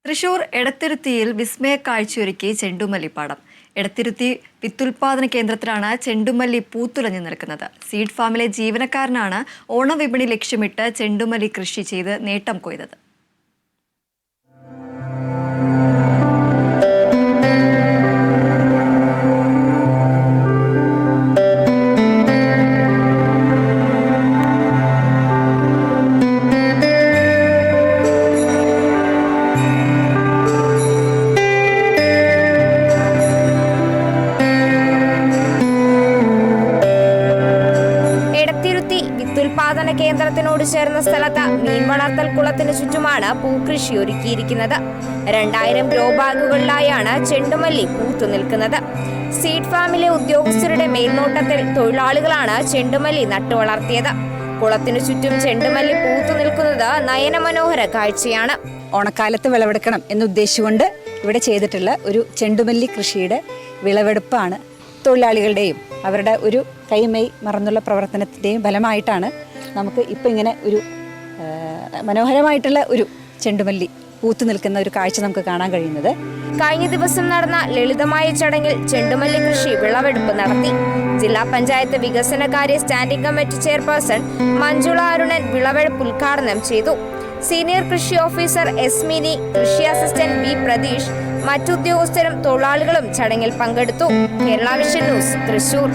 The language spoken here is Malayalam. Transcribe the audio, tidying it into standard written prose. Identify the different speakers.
Speaker 1: തൃശൂർ എടത്തിരുത്തിയിൽ വിസ്മയ കാഴ്ചയൊരുക്കി ചെണ്ടുമല്ലിപ്പാടം. എടത്തിരുത്തി വിത്തുൽപാദന കേന്ദ്രത്തിലാണ് ചെണ്ടുമല്ലി പൂത്തുലഞ്ഞു നിൽക്കുന്നത്. സീഡ് ഫാമിലെ ജീവനക്കാരനാണ് ഓണവിപണി ലക്ഷ്യമിട്ട് ചെണ്ടുമല്ലി കൃഷി ചെയ്ത് നേട്ടം കൊയ്തത്.
Speaker 2: വിത്തുൽപാദന കേന്ദ്രത്തിനോട് ചേർന്ന സ്ഥലത്ത് മീൻ വളർത്തൽ കുളത്തിന് ചുറ്റുമാണ് പൂക്കൃഷി ഒരുക്കിയിരിക്കുന്നത്. 2000 ഗ്രോ ബാഗുകളിലായാണ് ചെണ്ടുമല്ലി പൂത്തു നിൽക്കുന്നത്. സീഡ് ഫാമിലെ ഉദ്യോഗസ്ഥരുടെ മേൽനോട്ടത്തിൽ തൊഴിലാളികളാണ് ചെണ്ടുമല്ലി നട്ടുവളർത്തിയത്. കുളത്തിനു ചുറ്റും ചെണ്ടുമല്ലി പൂത്തു നിൽക്കുന്നത് നയനമനോഹര കാഴ്ചയാണ്.
Speaker 3: ഓണക്കാലത്ത് വിളവെടുക്കണം എന്നുദ്ദേശിച്ചുകൊണ്ട് ഇവിടെ ചെയ്തിട്ടുള്ള ഒരു ചെണ്ടുമല്ലി കൃഷിയുടെ വിളവെടുപ്പാണ്. തൊഴിലാളികളുടെയും അവരുടെ ഒരു കൈമെയ് മറന്നുള്ള പ്രവർത്തനത്തിൻ്റെയും ഫലമായിട്ടാണ് നമുക്ക് ഇപ്പം ഇങ്ങനെ ഒരു മനോഹരമായിട്ടുള്ള ഒരു ചെണ്ടുമല്ലി പൂത്തു നിൽക്കുന്ന ഒരു കാഴ്ച നമുക്ക് കാണാൻ കഴിയുന്നത്.
Speaker 2: കഴിഞ്ഞ ദിവസം നടന്ന ലളിതമായ ചടങ്ങിൽ ചെണ്ടുമല്ലി കൃഷി വിളവെടുപ്പ് നടത്തി. ജില്ലാ പഞ്ചായത്ത് വികസനകാര്യ standing committee chairperson Manjula Arunan വിളവെടുപ്പ് ഉദ്ഘാടനം ചെയ്തു. സീനിയർ കൃഷി ഓഫീസർ എസ് മിനി, കൃഷി അസിസ്റ്റന്റ് ബി പ്രതീഷ്, മറ്റുദ്യോഗസ്ഥരും തൊഴിലാളികളും ചടങ്ങിൽ പങ്കെടുത്തു. Kerala vision news, Thrissur.